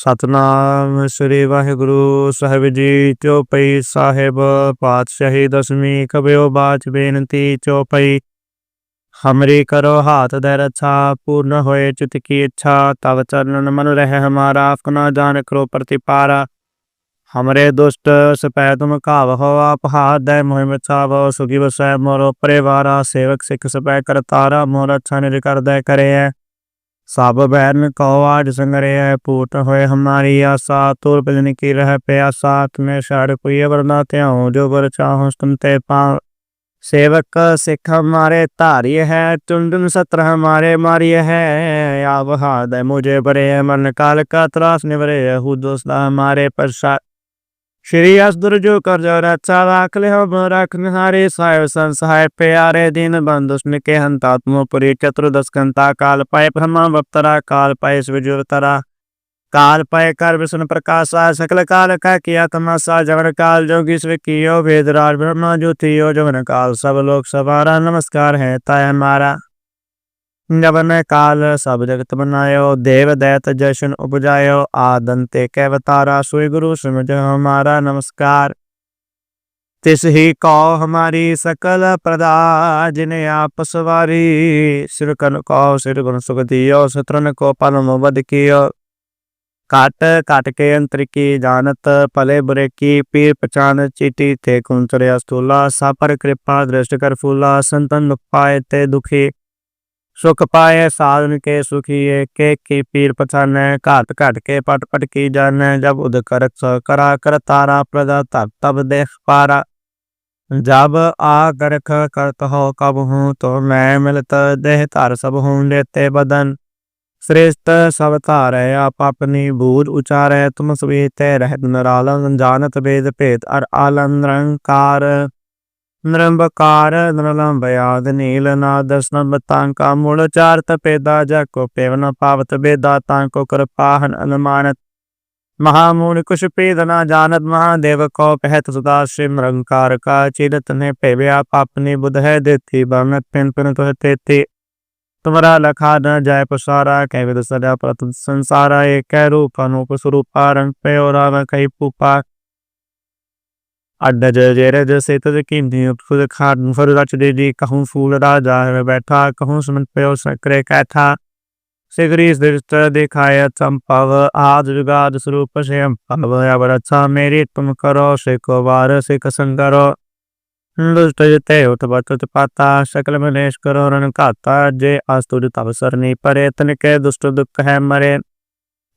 सतनाम श्री वाहिगुरु साहिब जी। चौपई साहिब पातशाही दसवीं कबियो बाच बेनती चौपई। हमरी करो हाथ दे रक्षा पूर्ण होए चित की इच्छा तव चरणन मन रहे हमारा अपना जान करो प्रतिपारा। हमरे दुष्ट सपै तुम काव हो आप हाथ दे मोहिम चावो सुखी वसै मोरो परिवारा सेवक सिख सपै कर तारा मोर अच्छा निज कर दे करे है। सब बैरन कहो आज संगरे है पूर्ण होए हमारी आशा तोर भजन की रह प्यासा तुम्हें शाड़ कोई वरना त्याऊं जो वर चाहूं तुम ते पाऊं। सेवक सिख हमारे तारिय है टुंडुन सत्र हमारे मारिय है आव हाद मुझे बरे है मन काल का त्रास निवरे हु दोस्ता हमारे पश्चात। श्री असदुर जो कर जो रक्षा राख ले हम रख निहारे साय संसहाय प्यारे दीन बंधुष्ण के हंतात्मपुरी चतुर्दश कंता काल पाए ब्रह्मा वप्तरा काल पाए विजुरतरा काल पाए कर विष्णु प्रकाशा सकल काल का किया तमाशा जवन काल जोगी स्व कियो वेदराज ब्रह्मा ज्योतियो जवन काल सब लोग सवारा नमस्कार है ताय हमारा। जवन काल सब जगत बनायो देव दैत जशन उपजायो आदंते कैवतारा सुई गुरु समझ हमारा नमस्कार। तिस ही कौ हमारी सकल प्रदा जिन्हें आप सवारी सिर कन कौ सिर गुण सुख दियो शत्रन को पलम वध कियो। काट काट के अंतर की जानत पले बुरे की पीर पचान चीटी थे कुंचरे अस्तूला सापर कृपा दृष्ट कर फूला संतन दुख पाए ते दुखी सुख पाए साधन के सुखी के की पीर पछाने काट काट के पट पट की जाने जब उद कर करा कर तारा प्रदा तब तब देख पारा। जब आ करख करत हो कब हूँ तो मैं मिलत देह तार सब हूँ लेते बदन श्रेष्ठ सब तारे आप अपनी बूझ उचारे तुम सभी ते रह नरालन जानत वेद भेद अर आलन रंकार नृंबकार नरलम बयाद नील नादस नंबतांका मूल चारत पेदा जाको पेवन पावत बेदा तांको कर पाहन अनुमानत महामूल कुश पेदना जानत महादेव को पहत सुदा श्री रंकार का चिरत ने पेव्या पापनी बुध है देती बामत पिन पिन तो तेती तुम्हारा लखा न जाय पसारा कह विद सदा प्रत संसारा एक रूप अनूप स्वरूपा रंग पे और कई पुपा अड्डा जेरे जैसे तो कीमती खुद खाट फर रच दे दी कहूँ फूल राजा में बैठा कहूँ समझ पे सक्रे कैठा सिगरी दृष्ट दिखाय चंपव आज विगाद स्वरूप से अम्पव अब अच्छा मेरी तुम करो से को वार से कसन करो दुष्ट जते उठ बचत पाता सकल मनेश करो रण काता जे आस्तुज तब सरनी परे तन के दुष्ट दुख है मरे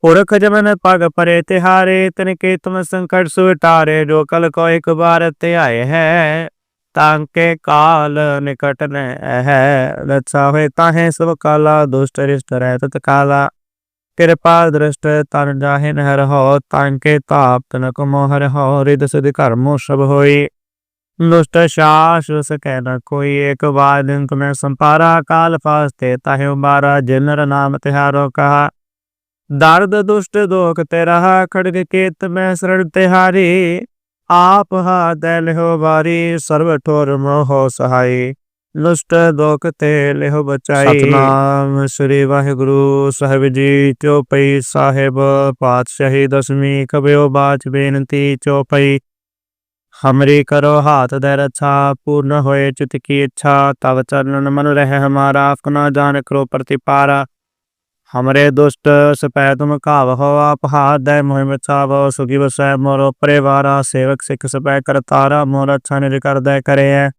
पुरख जमन पग परे तिहारे तन के तुम संकट सुटारे जो कल को एक बार ते आए है तांके काल निकट ने है रक्षा हुए ताहे सब काला दुष्ट रिष्ट रह तत्काला कृपा दृष्ट तन जाहि नहर हो तांके ताप तनक मोहर हो रिद सिद्ध कर्मो सब होई दुष्ट शास सकै न कोई एक बार दिन तुम्हें संपारा काल फास्ते ताहे उबारा जिनर नाम तिहारो कहा दर्द दुष्ट दोख तेरा खड़ग केत में शरण तिहारी आप हाथ हो बारी सर्व ठोर मोहो सहाय दुष्ट दोख ते लेहो बचाई। सतनाम श्री वाहिगुरु साहिब जी। चौपई साहिब पातशाही दसवीं कबियो बाच बेनती चौपई। हमरी करो हाथ दे रक्षा पूर्ण होए चित की इच्छा तव चरणन मन रहे हमारा अपना जान करो प्रतिपारा। हमरे दुष्ट सपै तुम काव हो आप हाथ दे मोहिम चावो सुखी वसै मोरो परिवारा सेवक सिख सपै कर तारा मोर अच्छा निज कर दे करे है।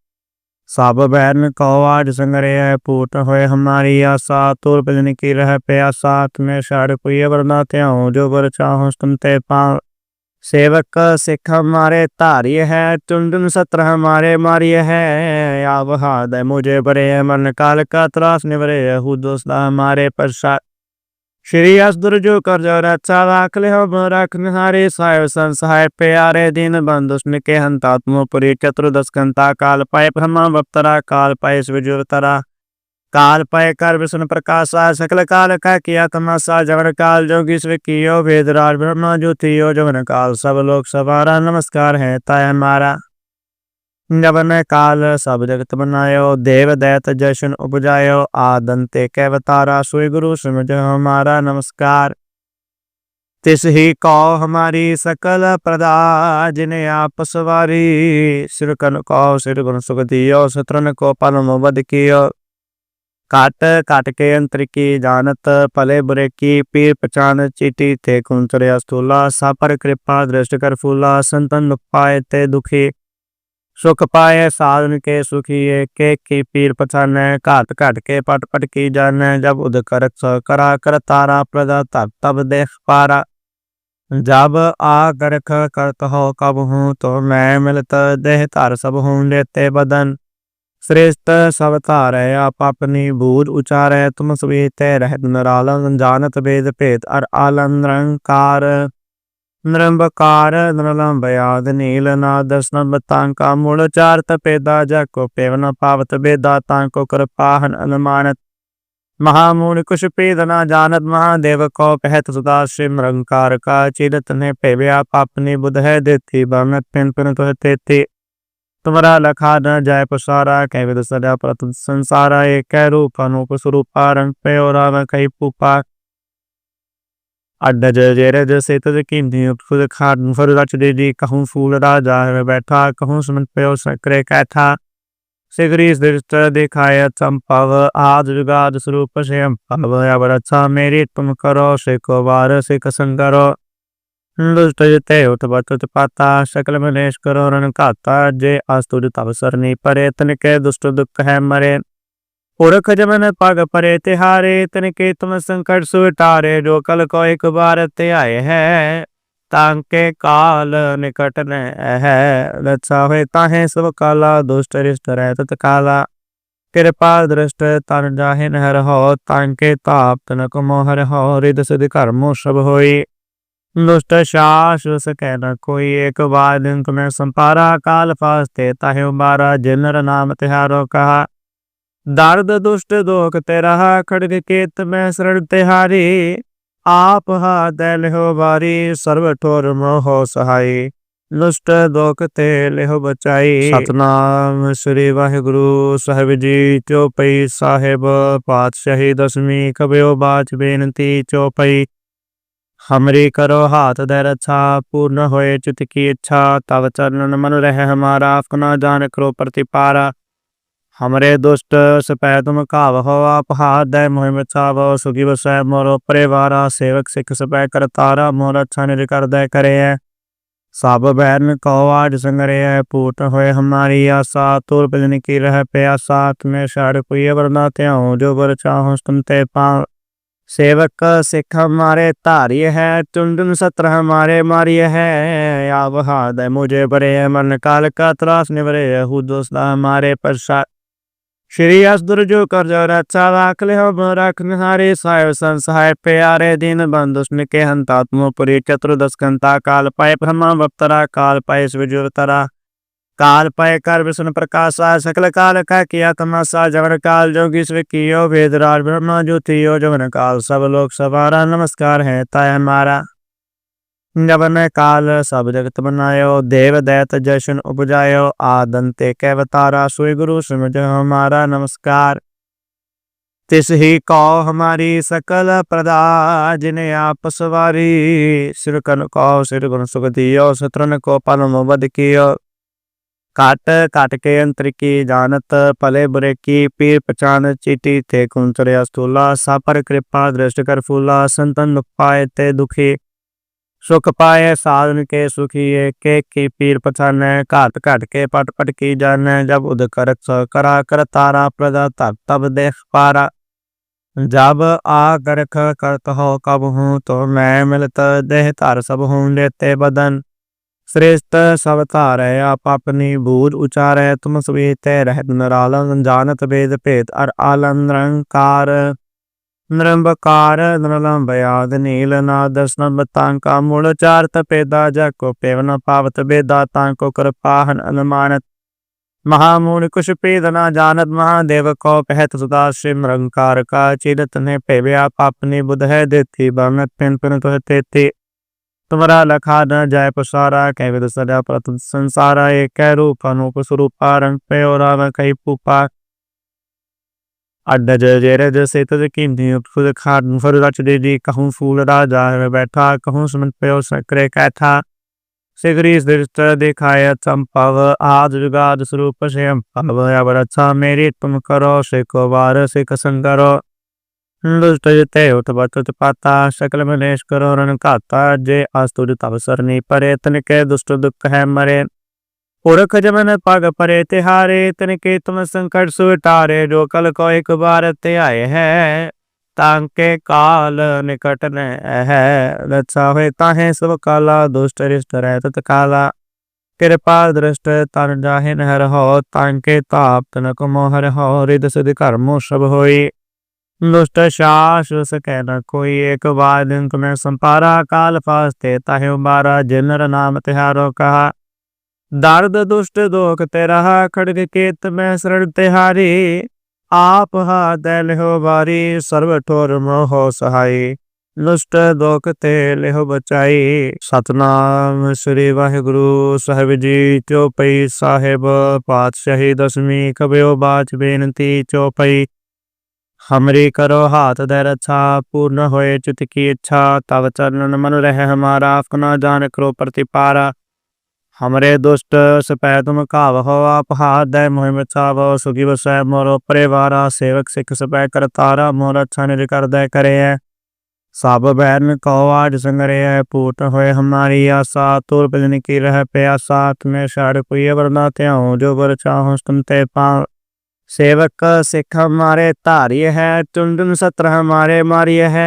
सब बैरन कहो आज संगरे है पूर्ण होए हमारी आशा तोर भजन की रह प्यासा तुम्हें शाड़ कोई वरना त्याऊं जो वर चाहूं तुम ते पाऊं। सेवक सिख हमारे तारिय है टुंडुन सत्र हमारे मारिय है आव हाद मुझे बरे है मन काल का त्रास निवरे हु दोस्ता हमारे पश्चात। श्री असदुर जो कर जो रक्षा राख ले हम रख निहारे साय संसहाय प्यारे दीन बंधुष्ण के हंतात्मपुरी चतुर्दश कंता काल पाए ब्रह्मा वप्तरा काल पाए विजुरतरा काल पाए कर विष्णु प्रकाशा सकल काल का किया तमाशा जवन काल जोगी स्व कियो वेदराज ब्रह्मा ज्योतियो जवन काल सब लोग सवारा नमस्कार है ताय हमारा। जवन काल सब जगत बनायो देव दैत जशन उपजायो आदंते कैवतारा सुई गुरु समझ हमारा नमस्कार। तिस ही कौ हमारी सकल प्रदा जिने आप सवारी। सिर कन कौ सिर गुण सुख दियो शत्रन को परम वध कियो। काट काट के अंतर की जानत भले बुरे की पीर पहचान चीटी थे कुंचरे स्थूला सापर कृपा दृष्ट कर फूला संतन दुख पाए ते दुखी सुख पाए साधन के सुखी के की पीर पहचान घाट घाट के पट पट की जान जब उद कर करा कर तारा प्रदा तब तब देख पारा। जब आ करख करत हो कब हूँ तो मैं मिलत देह तार सब हूँ लेते बदन श्रेष्ठ सब तारे आप अपनी बूझ उचारे तुम सवेते रहत नरालन जानत वेद भेद अर आलन निरंकार निरंबकार नरलम बयाद नील नाद स्नबतांका मूल चारत पेदा जको पेवन पावत बेदा तांको कृपाहन अनुमानत महामूल कुश पेदना जानत महादेव को पहत सुदा श्री निरंकार का चिरत ने पेव्या पापनी बुध है देती बमत पिन पिन तो तेती तुम्हारा लखा न जाय पसारा कह विद सदा प्रत संसारा एक रूप अनूप स्वरूपा रंग पे और कई पुपा अड्डज जेरज से तज कीमती खुद खाद फर रच दे दी कहूँ फूल राजा में बैठा कहूँ सुमन पे सक्रे कैठा सिगरीस दृष्ट दिखाय चंपव आद जुगाद स्वरूप से अम्पव अब अच्छा मेरी तुम करो से को वार से कसं करो दुष्ट जते उठ बचत पाता सकल मलेश करो रण खाता जे अस्तुज तव सरनी परे तनिके दुष्ट दुख है मरे पुरख जमन पग परे तिहारे तनिके तुम संकट सुटारे जो कल को एक बार ते आए है तांके काल निकट ने है रक्षा हुए ताहे सब काला दुष्ट रिष्ट रहत काला कृपा दृष्ट तन जाहि नहर हो तांके ताप तनक मोहर हो रिद सिद्ध कर्मो सब होई दुष्ट शास सकै न कोई एक बार दिन तुम्हें संपारा काल फास्ते ताहि उबारा जिनर नाम तिहारो कहा दर्द दुष्ट दोख तेरा खड़ग केत में शरण तिहारी आप हाथ लेहो बारी सर्व ठोर मोह सहाय दुष्ट दोख ते लेहो बचाई। सतनाम श्री वाहिगुरु साहिब जी चौपई साहेब पातशाही दसवीं कबियो बाच बेनती चौपई हमरी करो हाथ दे रक्षा पूर्ण होए चित की इच्छा तव चरण मन रहे हमारा अपना जान करो प्रतिपारा हमरे दुष्ट सपै तुम काव हो आप हाथ दे मोहिम चावो सुखी बसै मोरो परिवारा सेवक सिख सपै कर तारा मोर अच्छा निज कर दे करे है सब बैरन कहो आज संगरे है पूर्ण होए हमारी आशा तुर बिजन की रह प्यासा तुम्हें शाड़ कोई वरना त्याऊं जो वर चाहो तुम ते पाओ सेवक सिख हमारे तारी है टुंडन सत्र हमारे मारिय है आप हाथ मुझे बड़े मन काल का त्रास निवरे हु दोस्ता हमारे पश्चात श्री असदुर जो कर जो रक्षा राख ले हम रखन हारे साय संसहाय प्यारे दिन बंधुष्ण के हंतात्मपुरी चतुर्दश कंता काल पाए ब्रह्मा बप्तरा काल पाए स्विजुरतरा काल पाए कर विष्णु प्रकाशा सकल काल का किया तमाशा जवन काल जोगी स्व कियो वेदराज ब्रह्मा ज्योतियो जवन काल सब लोग सवारा नमस्कार है ताय हमारा जवन काल सब जगत बनायो देव दैत जशन उपजायो आदंते कैवतारा सुई गुरु समझ हमारा नमस्कार। तिस ही कौ हमारी सकल प्रदा जिने आप सवारी सिर कन कौ सिर गुण सुख दियो शत्रन को परम वध कियो। काट काट के अंतर की जानत भले बुरे की पीर पहचान चीटी थे कुंचरे स्थूला सापर कृपा दृष्ट कर फूला संतन दुख पाए ते दुखी सुख पाए साधन के सुखी के की पीर पहचान घाट घाट के पट पट की जान जब उद कर करा कर तारा प्रदा तब तब देख पारा। जब आ करख करत हो कब हूँ तो मैं मिलत देह तार सब हूँ लेते बदन श्रेष्ठ सब तारे आप अपनी बूझ उचारे तुम सवेते रहत नरालन जानत वेद भेद अर आलन निरंकार निरंबकार नरलम बयाद नील नाद स्नबतांका मूल चारत पेदा जको पेवन पावत बेदा तांको कृपाहन अनुमानत महामूल कुश पेदना जानत महादेव को पहत सुदा श्री निरंकार का चिरत ने पेव्या पापनी बुध है देती बमत पिन पिन तो तेती तुम्हारा लखा न जाय पसारा कह विद सदा प्रत संसारा एक रूप अनूप स्वरूपा रंग पे और कई पुपा ਅੱਡ ਜੇਰੇ ਜਸੇ ਤਜ ਕੀਨੀ ਫੁਰ ਖਾਟ ਫੁਰ ਰਚ ਦੇ ਦੀ ਕਹੂੰ ਫੂਲ ਰਾਜਾ ਬੈਠਾ ਕਹੂੰ ਸਮਨ ਪਿਓ ਸਕਰੇ ਕੈਠਾ ਸਿਗਰੀਸ ਦ੍ਰਿਸ਼ਟ ਦਿਖਾਇਆ ਚੰਪਵ ਆਦ ਜੁਗਾਦ ਸਰੂਪ ਸ਼ਯਮ ਭਵ ਅਵਰ ਅੱਛਾ ਮੇਰੀ ਤੁਮ ਕਰੋ ਸਿਕੋ ਵਾਰ ਸਿਕ ਸੰਗਰੋ ਦੁਸ਼ਟ ਜਿਤੇ ਉਠ ਬਚਤ ਪਾਤਾ ਸਕਲ ਮਨੇਸ਼ ਕਰੋ ਰਨ ਘਾਤਾ ਜੇ ਅਸਤੁਜ ਤਵ ਸਰਨੀ ਪਰੇ ਤਨ ਕੇ ਦੁਸ਼ਟ ਦੁਖ ਹੈ ਮਰੇ पुरख जमन पग परे तिहारे तिनके तुम संकट सुटारे जो कल को एक बार ते आए है तांके काल निकट न है रक्षा हुए ताहे सब काला दुष्ट रिष्ट रह तत काला कृपा दृष्ट तन जाहिन हर हो तांके ताप तनक मोहर हो रिद सिद कर्मो सब होई दुष्ट शास सकै न कोई एक बार दिन तुम्हें संपारा काल फास्ते ताहे उबारा जिनर नाम तिहारो कहा दर्द दुष्ट दोख तेरा खड़ग केत में शरण तिहारी आप हाथ लिहो बारी सर्व ठोर मोहो सहाई दुष्ट दोख ते लिहो बचाई सतनाम श्री वाहिगुरु साहिब जी चौपई साहेब पातशाही दसवीं कबियो बाच बेनती चौपई हमरी करो हाथ दे रक्षा पूर्ण होए चित की इच्छा तव चरण मन रहे हमारा अपना जान करो प्रतिपारा हमरे दुष्ट सपै तुम काव हो आप हाथ दे मोहिम चावो सुखी बसै मोरो परिवारा सेवक सिख सपै कर तारा मोर अच्छा निज कर दे करे है सब बैरन को आज संगरे है पूत होए हमारी आशा तुर बिजन की रह प्यासा तुम्हें शाड़ कोई वरना त्याऊं जो वर चाहो तुम ते पाओ सेवक सिख हमारे तारी है चुंदन सत्र हमारे मारी है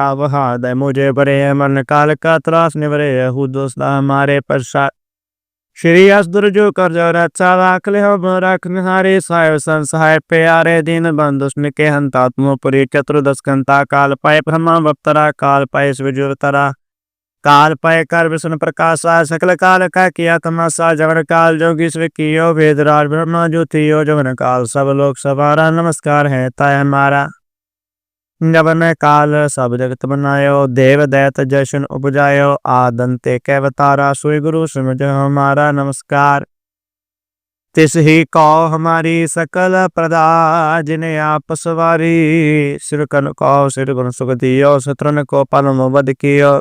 आव हाथ मुझे बरे मन काल का त्रास निवरे हु दोस्त हमारे पश्चात श्री असदुर जो कर जो रक्षा राख ले हो रख निहारे साय संसहाय प्यारे दिन बंधुष्ण के हंतात्मपुरी चतुर्दश कंता काल पाए ब्रह्मा बप्तरा काल पाए विजुरतरा काल पाए कर विष्णु प्रकाशा सकल काल का किया तमाशा जवन काल जोगी स्व कियो वेदराज ब्रह्मा ज्योतियो जवन काल सब लोग सवारा नमस्कार है ताय हमारा जवन काल सब जगत बनायो देव दैत जशन उपजायो आदंते कैवतारा सुई गुरु समझ हमारा नमस्कार तिस ही कौ हमारी सकल प्रदा जिन्हें आप सवारी सिर कन कौ सिर गुण सुख दियो शत्रन को पलम वध कियो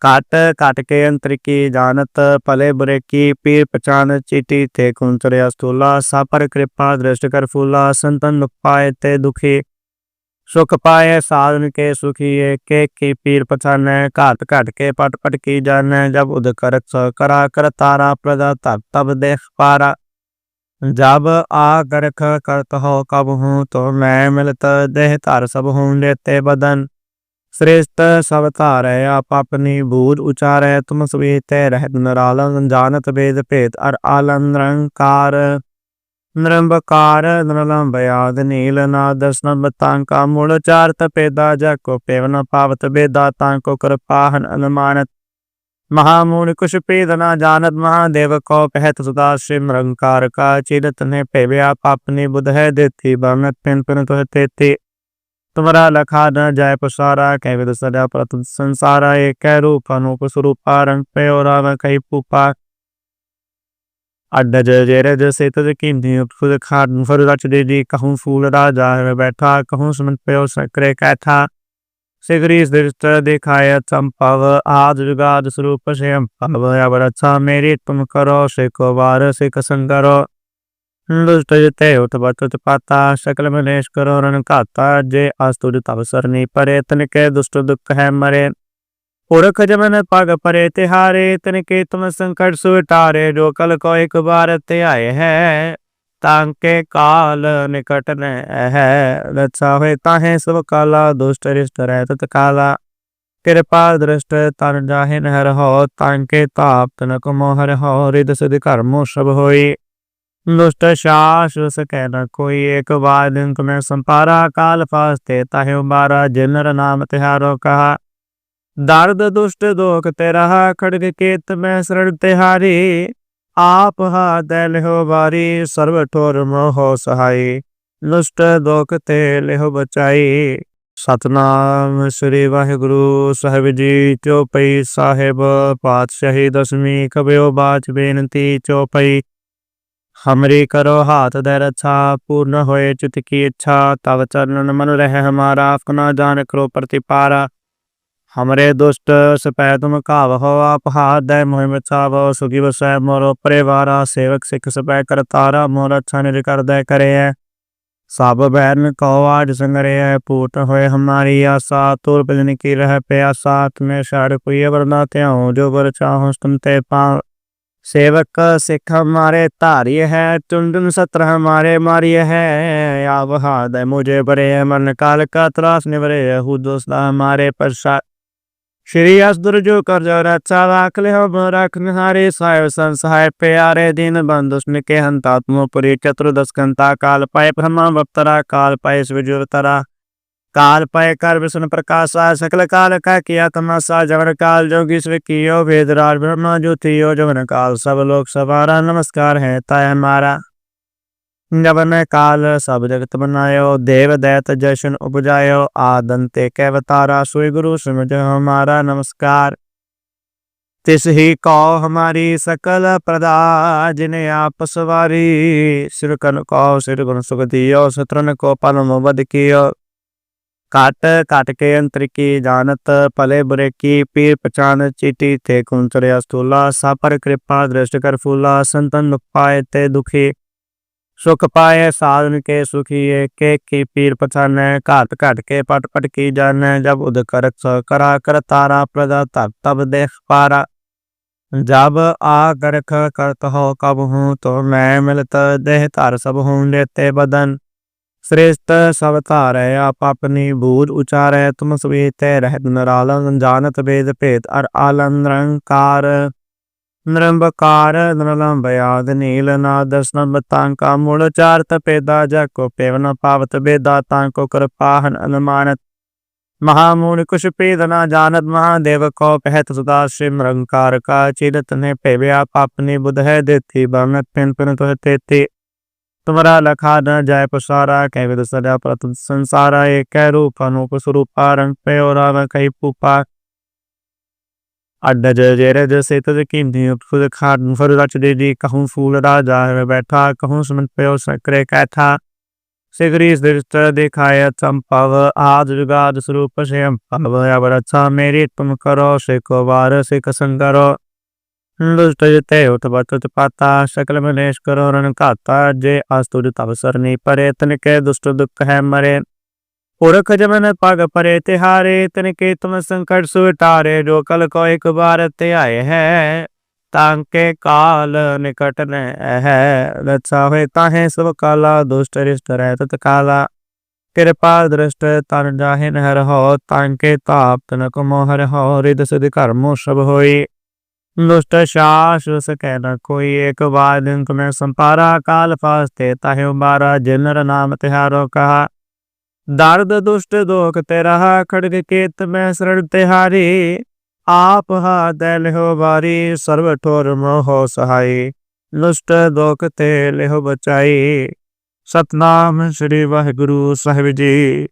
काट काट के अंतर की जानत पले बुरे की पीर पचान चीटी थे कुंचरे स्थूला सापर कृपा दृष्ट कर फूला संतन दुख पाए ते दुखी सुख पाए साधन के सुखी के की पीर पछान घाट घाट के पट पट की जान जब उद कर करा कर तारा प्रदा तब तब देख पारा जब आ गरख करत हो कब हूँ तो मैं मिलत देह तार सब हूँ लेते बदन श्रेष्ठ सब तारे आप अपनी बूझ उचारे तुम सभी ते रह नरालन जानत वेद भेद अर आलन रंकार नृंबकार नृलंबयाद नीलनाद दर्शन तांका मूल चार तपेदा जको पेवन पावत बेदा तांको कृपाहन अनुमानत महामूल कुश पेदना जानत महादेव को पहत सुदा सिमरंकार का चिरत ने पेव्या पापनी बुध है देती बनत पिन पिन तो तेती तुम्हारा लखा न जाय पसारा कह विद सदा प्रत संसारा एक रूप अनूप स्वरूपा रंग पे और कई पुपा ਅੱਡ ਜੇਰੇ ਜਸੇ ਤਜ ਕੀਨੀ ਫੁਰ ਖਾਟ ਫੁਰ ਰਚ ਦੇ ਦੀ ਕਹੂੰ ਫੂਲ ਰਾਜਾ ਬੈਠਾ ਕਹੂੰ ਸਮਨ ਪਿਓ ਸਕਰੇ ਕੈਠਾ ਸਿਗਰੀਸ ਦ੍ਰਿਸ਼ਟ ਦਿਖਾਇਆ ਚੰਪਵ ਆਦ ਜੁਗਾਦ ਸਰੂਪ ਸ਼ਯਮ ਭਵ ਅਵਰ ਅੱਛਾ ਮੇਰੀ ਤੁਮ ਕਰੋ ਸਿਕੋ ਵਾਰ ਸਿਕ ਸੰਗਰੋ ਦੁਸ਼ਟ ਜਿਤੇ ਉਠ ਬਚਤ ਪਾਤਾ ਸਕਲ ਮਨੇਸ਼ ਕਰੋ ਰਨ ਘਾਤਾ ਜੇ ਅਸਤੁਜ ਤਵ ਸਰਨੀ ਪਰੇ ਤਨਕੇ ਦੁਸ਼ਟ ਦੁਖ ਹੈ ਮਰੇ पुरख जमन पग परे तिहारे तिनके तुम संकट सुटारे जो कल को एक बार ते आए है तांके काल निकट न है रक्षा हुए ताहे सब काला दुष्ट रिष्ट रह तत काला कृपा दृष्ट तन जाहिन हर हो तांके ताप तनक मोहर हो रिद सिद कर्मो सब होई दुष्ट शास सकै न कोई एक बार दिन तुम्हें संपारा काल फास्ते ताहे उबारा जिनर नाम तिहारो कहा दर्द दुष्ट दोख तेरा खड़ग केत में शरण तिहारी आप हाथ लिहो बारी सर्व ठोर मोहो सहाई दुष्ट दोख ते लिहो बचाई सतनाम श्री वाहिगुरु साहिब जी चौपई साहेब पातशाही दसवीं कबियो बाच बेनती चौपई हमरी करो हाथ दे रक्षा, पूर्ण होए चित की इच्छा, तब चरणन मन रहे हमारा, अपना जान करो प्रतिपारा। हमरे दुष्ट सपै तुम कावहो, आप हाथ दे मोहि बचावो, सुखी बसै मोरो परिवारा, सेवक सिख सपै करतारा, मोर अच्छा निज कर दे करे है। सब बैरन कहो आज संगरे है, पूर्ण होए हमारी आशा, तुर भजन की रह प्यासा, तुम्हें शाड़ कोई वरना त्याऊं, जो वर चाहो तुम ते पाओ। सेवक सिख हमारे तारी है, टुंडन सत्र हमारे मारी है, या वहा दे मुझे बरे है, मन काल का त्रास निवरे है, हु दोस्ता हमारे पश्चात। श्री असुर जो कर जो रक्षा राख ले हो रखन हारे, साय संसहाय प्यारे दीन बंधुष्ण के हंतात्मोपुरी, चतुर्दश कंता काल पाए ब्रह्मा बप्तरा, काल पाए विजुरतरा, काल पाए कर विष्णु प्रकाशा, सकल काल का किया तमाशा, जवन काल जोगी स्व कियो, वेदराज ब्रह्मा ज्योतियो, जवन काल सब लोग सवारा, नमस्कार है ताय हमारा। जवन काल सब जगत बनायो, देव दैत जशन उपजायो, आदंते कैवतारा, सोई गुरु समझ हमारा, नमस्कार। तिस ही कौ हमारी सकल प्रदा, जिन्हें आप सवारी, सिर कन कौ सिर गुण सुख दियो, शत्रन को पलम वध कियो। काट काट के अंतर की जानत, पले बुरे की पीर पचान, चीटी थे कुंचरे स्थूला, सापर कृपा दृष्ट कर फूला, संतन दुख पाए ते दुखी, सुख पाए साधन के सुखी, एक की पीर पछाने, घाट घाट के पट पट की जाने, जब उद कर करा कर तारा, प्रदा तब देख पारा। जब आ गरख करत हो कब हूँ, तो मैं मिलत देह तार सब हूँ, लेते बदन श्रेष्ठ सब तारे, आप अपनी बूझ उचारे, तुम सभी रह नरालन, जानत वेद भेद अर आलन निरंकार, निरंबकार नरलंब याद नील नाद स्नब तांका मूल चार तपेदा, जाको पेवना पावत बेदा, तांको कृपाहन अनुमानत, महामूल कुश पेदना जानत, महादेव को कहत सुदा शिव निरंकार का, चिरत ने पेव्या पापनी बुध है देती, बनत पिन पिन तुह तेती, तुम्हारा लखा न जाय पसारा, कह विद सदा प्रत संसारा, एक कै रूप अनूप स्वरूपा, रंग पे और कही पूपा। अड्डज जेरज से तज कीमती खुद खाट फर रच दे दी, कहूँ फूल राजा है बैठा, कहूँ सुमन पे सक्रे कैठा, सिगरी दृष्ट दिखाय चंपव, आज जुगाद स्वरूप से अम्पव, अब रक्षा मेरी तुम करो, सिको बार सिख संकरो, दुष्ट जते उठ बचत पाता, सकल मनेश करो रण खाता, जे अस्तुज तब सरनी परे, तनिके दुष्ट दुख है मरे, पुरख जमन पग परे तिहारे, तनिके तुम संकट सुटारे, जो कल को एक बार ते आए हैं, तांके काल निकट ने है, रक्षा हुए ताहे सब काला, दुष्ट रिष्ट रह तत्काला, कृपा दृष्ट तन जाहिन हर हो, तांके ताप तनक मोहर हो, रिद सिद्ध कर्मो सब होई, दुष्ट शास सकै न कोई, एक बार दिन तुम्हें संपारा, काल फास्ते ताहे उबारा, जिनर नाम तिहारो कहा, दर्द दुष्ट दोख तेरा, खड़ग केत में शरण तिहारी, आप हाथ हो बारी, सर्व ठोर मोह सहाई, दुष्ट दोख ते लेहो बचाई। सतनाम श्री वाहिगुरु साहिब जी।